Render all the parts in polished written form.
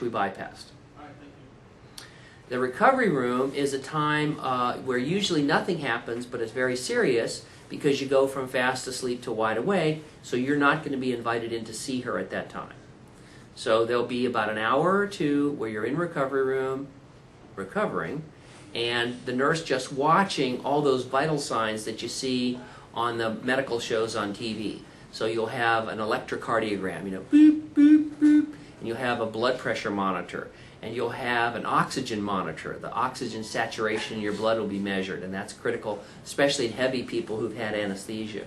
we bypassed. The recovery room is a time where usually nothing happens, but it's very serious because you go from fast asleep to wide awake, so you're not going to be invited in to see her at that time. So there'll be about an hour or two where you're in recovery room, recovering, and the nurse just watching all those vital signs that you see on the medical shows on TV. So you'll have an electrocardiogram, you know, boop, boop, boop, and you'll have a blood pressure monitor, and you'll have an oxygen monitor. The oxygen saturation in your blood will be measured, and that's critical, especially in heavy people who've had anesthesia.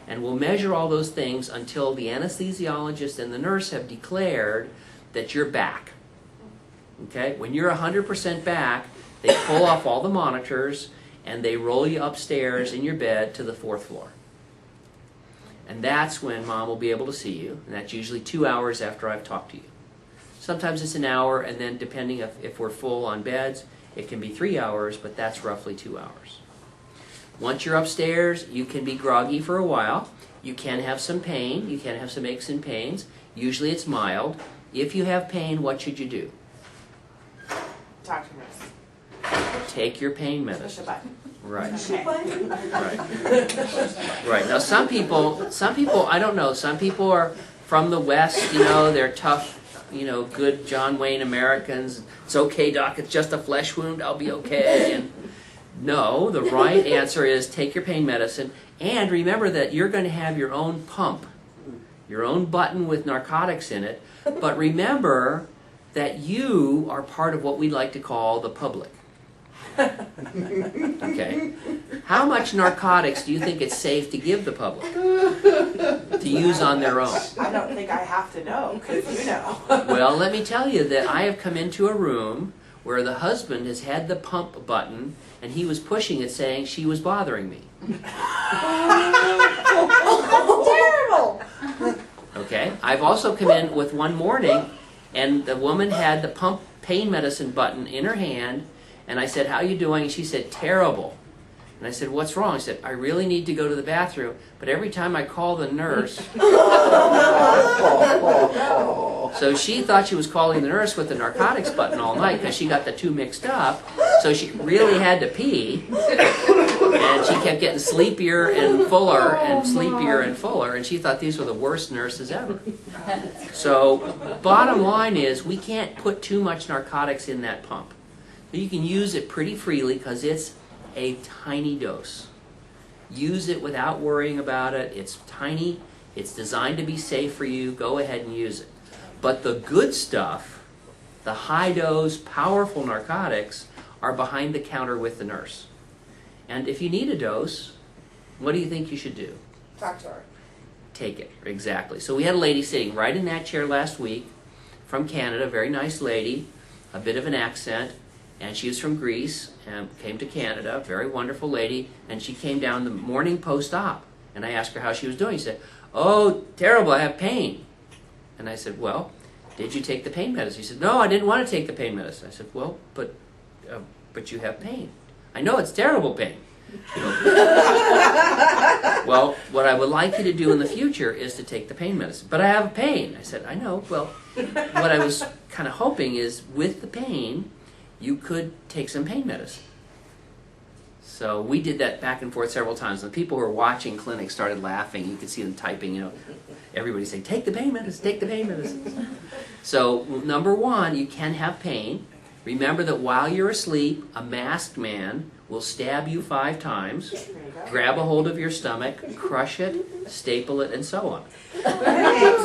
And we'll measure all those things until the anesthesiologist and the nurse have declared that you're back. Okay? When you're 100% back, they pull off all the monitors, and they roll you upstairs in your bed to the 4th floor. And that's when Mom will be able to see you, and that's usually 2 hours after I've talked to you. Sometimes it's an hour, and then depending if we're full on beds, it can be 3 hours, but that's roughly 2 hours. Once you're upstairs, you can be groggy for a while. You can have some pain. You can have some aches and pains. Usually it's mild. If you have pain, what should you do? Talk to nurse. Take your pain medicine. Push a button. Right. Okay. Right. Right. Now some people, I don't know, some people are from the West, you know, they're tough, you know, good John Wayne Americans. It's okay, doc, it's just a flesh wound, I'll be okay. And no, the right answer is take your pain medicine, and remember that you're going to have your own pump, your own button with narcotics in it, but remember that you are part of what we like to call the public. Okay? How much narcotics do you think it's safe to give the public to use on their own? I don't think I have to know, because you know. Well, let me tell you that I have come into a room where the husband has had the pump button, and he was pushing it saying she was bothering me. That's terrible! Okay? I've also come in with one morning, and the woman had the pump pain medicine button in her hand, and I said, "How you doing?" And she said, "Terrible." And I said, "What's wrong?" I said, "I really need to go to the bathroom, but every time I call the nurse..." So she thought she was calling the nurse with the narcotics button all night because she got the two mixed up. So she really had to pee, and she kept getting sleepier and fuller and sleepier and fuller, and she thought these were the worst nurses ever. So bottom line is we can't put too much narcotics in that pump. You can use it pretty freely because it's a tiny dose. Use it without worrying about it. It's tiny. It's designed to be safe for you. Go ahead and use it. But the good stuff, the high-dose, powerful narcotics, are behind the counter with the nurse. And if you need a dose, what do you think you should do? Talk to her. Take it. Exactly. So we had a lady sitting right in that chair last week from Canada, very nice lady, a bit of an accent. And she was from Greece and came to Canada, very wonderful lady, and she came down the morning post-op. And I asked her how she was doing. She said, "Oh, terrible, I have pain." And I said, "Well, did you take the pain medicine?" She said, "No, I didn't want to take the pain medicine." I said, "Well, but you have pain." "I know, it's terrible pain." "Well, what I would like you to do in the future is to take the pain medicine." "But I have pain." I said, "I know. Well, what I was kind of hoping is with the pain, you could take some pain medicine." So we did that back and forth several times. And the people who were watching clinics started laughing. You could see them typing, you know, everybody saying, "Take the pain medicine, take the pain medicine." So number one, you can have pain. Remember that while you're asleep, a masked man will stab you 5 times, grab a hold of your stomach, crush it, staple it, and so on.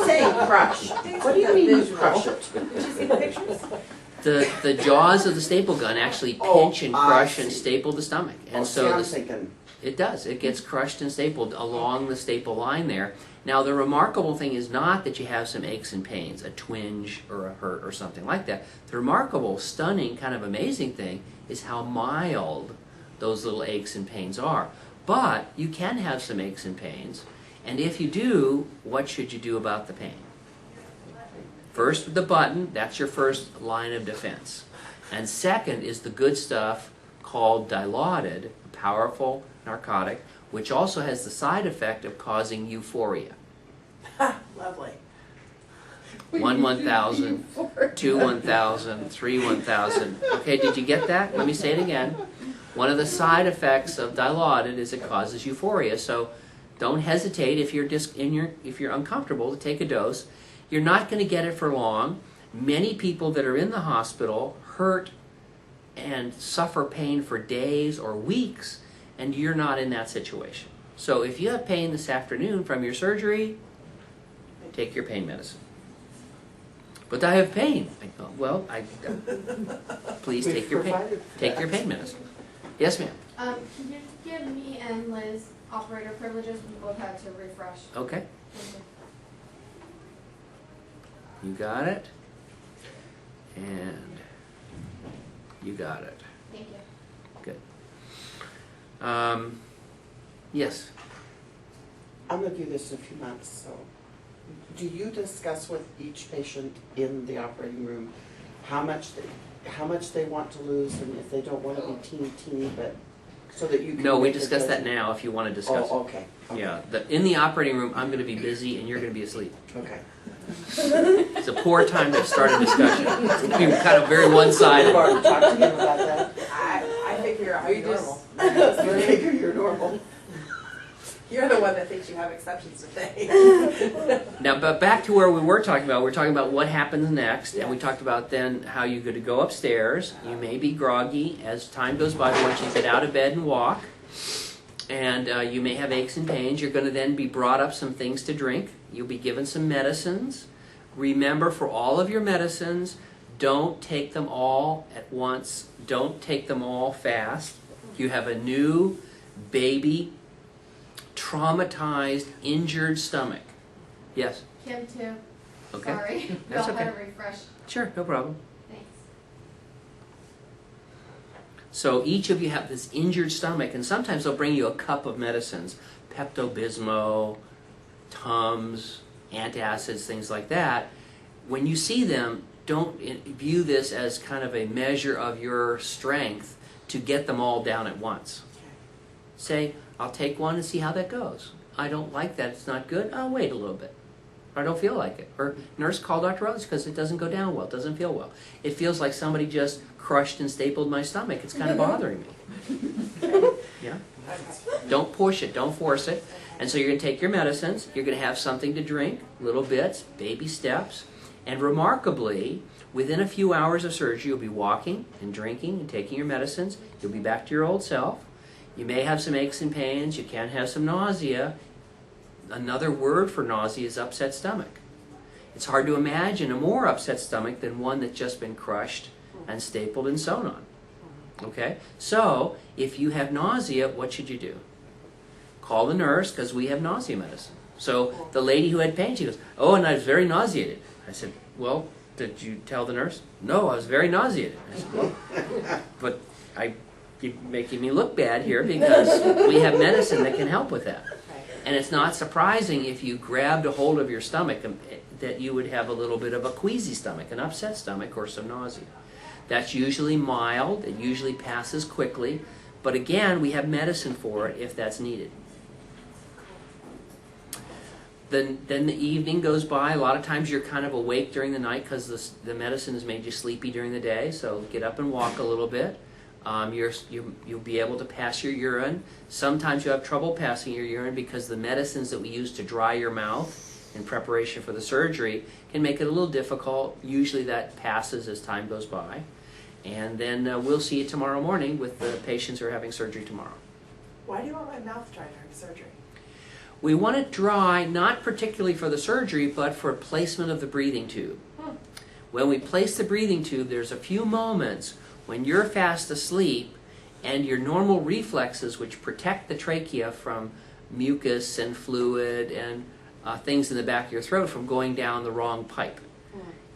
Say crush. What do you mean crush it? Did you see the pictures? The jaws of the staple gun actually pinch and crush and staple the stomach. And so it does. It gets crushed and stapled along the staple line there. Now the remarkable thing is not that you have some aches and pains, a twinge or a hurt or something like that. The remarkable, stunning, kind of amazing thing is how mild those little aches and pains are. But you can have some aches and pains. And if you do, what should you do about the pain? First, the button, that's your first line of defense. And second is the good stuff called Dilaudid, a powerful narcotic, which also has the side effect of causing euphoria. Lovely. 1 1,000, 2 1,000, 3 1,000. Okay, did you get that? Let me say it again. One of the side effects of Dilaudid is it causes euphoria. So don't hesitate if you're uncomfortable to take a dose. You're not going to get it for long. Many people that are in the hospital hurt and suffer pain for days or weeks, and you're not in that situation. So if you have pain this afternoon from your surgery, take your pain medicine. But I have pain. I go, well, please take your pain medicine. Yes, ma'am. Can you give me and Liz operator privileges? We both had to refresh. Okay. Thank You got it. And you got it. you. Thank you. Good. Yes. I'm going to do this in a few months, so do you discuss with each patient in the operating room how much they want to lose, and if they don't want to be teeny, but so that you can No, we make a discuss that judgment? now if you want to discuss Oh, it. okay. Yeah. In the operating room, I'm going to be busy and you're going to be asleep. Okay. It's a poor time to start a discussion. It's going to be kind of very You've one-sided. already talked to him about that. I figure I'm normal. You figure you're normal. You're the one that thinks you have exceptions to things. Now, but back to where we were talking about. We're talking about what happens next, and we talked about then how you're going to go upstairs. You may be groggy as time goes by once you get out of bed and walk, and you may have aches and pains. You're going to then be brought up some things to drink. You'll be given some medicines. Remember, for all of your medicines, don't take them all at once. Don't take them all fast. You have a new baby, traumatized, injured stomach. Yes? Kim too. Okay. Sorry. We That's all had okay. to refresh. Sure, no problem. Thanks. So each of you have this injured stomach, and sometimes they'll bring you a cup of medicines, Pepto-Bismol, Tums, antacids, things like that. When you see them, don't view this as kind of a measure of your strength to get them all down at once. Say, I'll take one and see how that goes. I don't like that, it's not good, I'll wait a little bit. I don't feel like it. Or nurse, call Dr. Rutledge because it doesn't go down well, it doesn't feel well. It feels like somebody just crushed and stapled my stomach. It's kind of bothering me. Yeah? Don't push it, don't force it. And so you're going to take your medicines, you're going to have something to drink, little bits, baby steps, and remarkably, within a few hours of surgery, you'll be walking and drinking and taking your medicines. You'll be back to your old self. You may have some aches and pains, you can have some nausea. Another word for nausea is upset stomach. It's hard to imagine a more upset stomach than one that's just been crushed and stapled and sewn on. Okay? So, if you have nausea, what should you do? Call the nurse because we have nausea medicine. So the lady who had pain, she goes, oh, and I was very nauseated. I said, well, did you tell the nurse? No, I was very nauseated. I said, well, but you're making me look bad here because we have medicine that can help with that. And it's not surprising if you grabbed a hold of your stomach that you would have a little bit of a queasy stomach, an upset stomach, or some nausea. That's usually mild. It usually passes quickly. But again, we have medicine for it if that's needed. Then the evening goes by. A lot of times you're kind of awake during the night because the medicine has made you sleepy during the day. So get up and walk a little bit. You'll be able to pass your urine. Sometimes you have trouble passing your urine because the medicines that we use to dry your mouth in preparation for the surgery can make it a little difficult. Usually that passes as time goes by. And then we'll see you tomorrow morning with the patients who are having surgery tomorrow. Why do you want my mouth dry during surgery? We want it dry, not particularly for the surgery, but for placement of the breathing tube. When we place the breathing tube, there's a few moments when you're fast asleep and your normal reflexes, which protect the trachea from mucus and fluid and things in the back of your throat from going down the wrong pipe.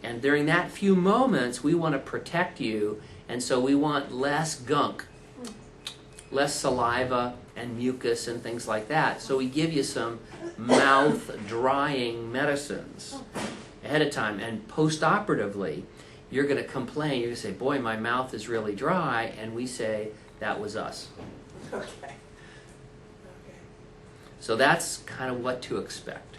And during that few moments, we want to protect you, and so we want less gunk, less saliva and mucus and things like that. So we give you some mouth-drying medicines ahead of time, and post-operatively, you're going to complain. You're going to say, boy, my mouth is really dry, and we say, that was us. Okay. So that's kind of what to expect.